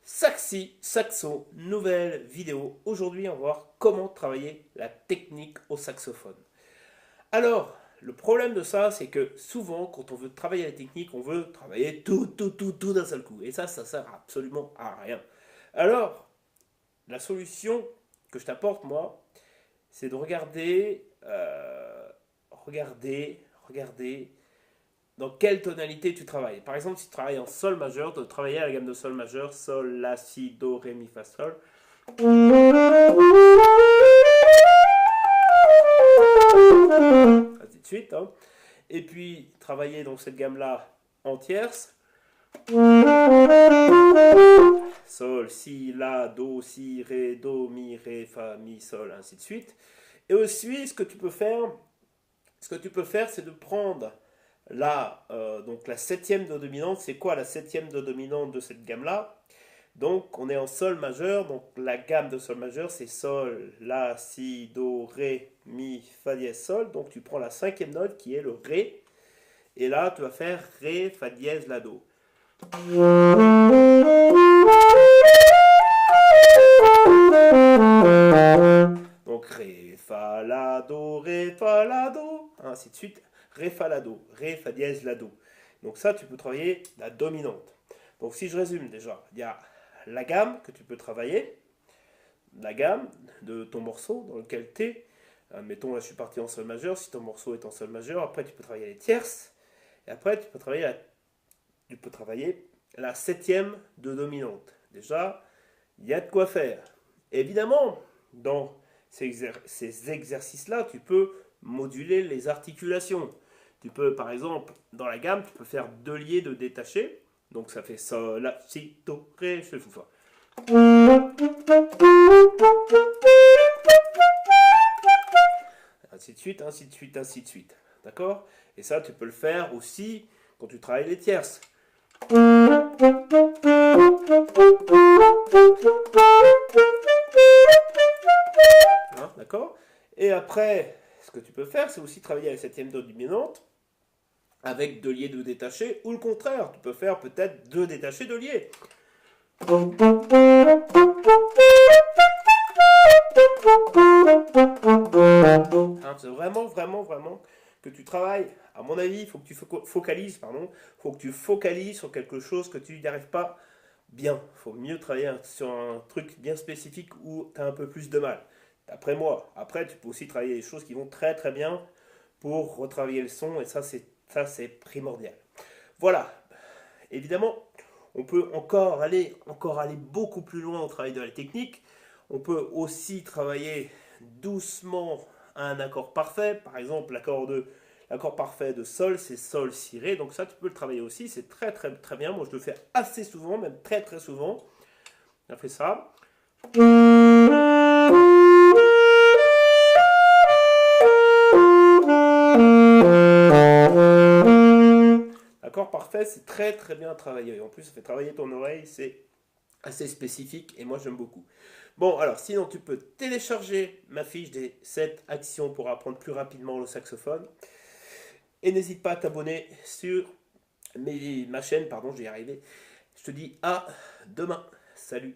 Saxo, nouvelle vidéo. Aujourd'hui, on va voir comment travailler la technique au saxophone. Alors, le problème de ça, c'est que souvent, quand on veut travailler la technique, on veut travailler tout d'un seul coup. Et ça sert absolument à rien. Alors, la solution que je t'apporte, moi, c'est de regarder dans quelle tonalité tu travailles. Par exemple, si tu travailles en sol majeur, de travailler à la gamme de sol majeur, sol, la, si, do, ré, mi, fa, sol. Ainsi de suite. Hein. Et puis, travailler dans cette gamme-là en tierce. Sol, si, la, do, si, ré, do, mi, ré, fa, mi, sol, ainsi de suite. Et aussi, ce que tu peux faire, c'est de prendre donc la septième do dominante. C'est quoi la septième do dominante de cette gamme-là? Donc, on est en sol majeur. Donc, la gamme de sol majeur, c'est sol, la, si, do, ré, mi, fa dièse, sol. Donc, tu prends la cinquième note qui est le ré. Et là, tu vas faire ré, fa dièse, la, do. Donc, ré, fa, la, do. Ainsi de suite. Ré, fa, la, do. Ré, fa dièse, la, do. Donc ça, tu peux travailler la dominante. Donc si je résume déjà, il y a la gamme que tu peux travailler, la gamme de ton morceau dans lequel tu es. Mettons, là, je suis parti en sol majeur. Si ton morceau est en sol majeur, après, tu peux travailler les tierces. Et après, tu peux travailler la septième de dominante. Déjà, il y a de quoi faire. Évidemment, dans ces exercices-là, tu peux moduler les articulations. Tu peux, par exemple, dans la gamme, tu peux faire deux liés de détachés. Donc ça fait sol, la, si, do, ré, je fais une fois. Ainsi de suite, ainsi de suite, ainsi de suite. D'accord? Et ça, tu peux le faire aussi quand tu travailles les tierces. Hein, d'accord? Et après, ce que tu peux faire, c'est aussi travailler la septième do dominante avec deux liés de détachés, ou le contraire, tu peux faire peut-être deux détachés, deux liés. Hein, c'est vraiment que tu travailles. À mon avis, il faut que tu focalises, faut que tu focalises sur quelque chose que tu n'y arrives pas bien. Il faut mieux travailler sur un truc bien spécifique où tu as un peu plus de mal. D'après moi. Après, tu peux aussi travailler des choses qui vont très très bien pour retravailler le son, et ça c'est primordial. Voilà. Évidemment, on peut encore aller beaucoup plus loin au travail de la technique. On peut aussi travailler doucement à un accord parfait. Par exemple, l'accord parfait de sol, c'est sol, si, ré. Donc ça, tu peux le travailler aussi. C'est très très très bien. Moi, je le fais assez souvent, même très très souvent. On fait ça. L'accord parfait, c'est très très bien travaillé. En plus, ça fait travailler ton oreille. C'est assez spécifique et moi j'aime beaucoup. Bon, alors sinon tu peux télécharger ma fiche des 7 actions pour apprendre plus rapidement le saxophone. Et n'hésite pas à t'abonner sur ma chaîne, je vais y arriver. Je te dis à demain. Salut.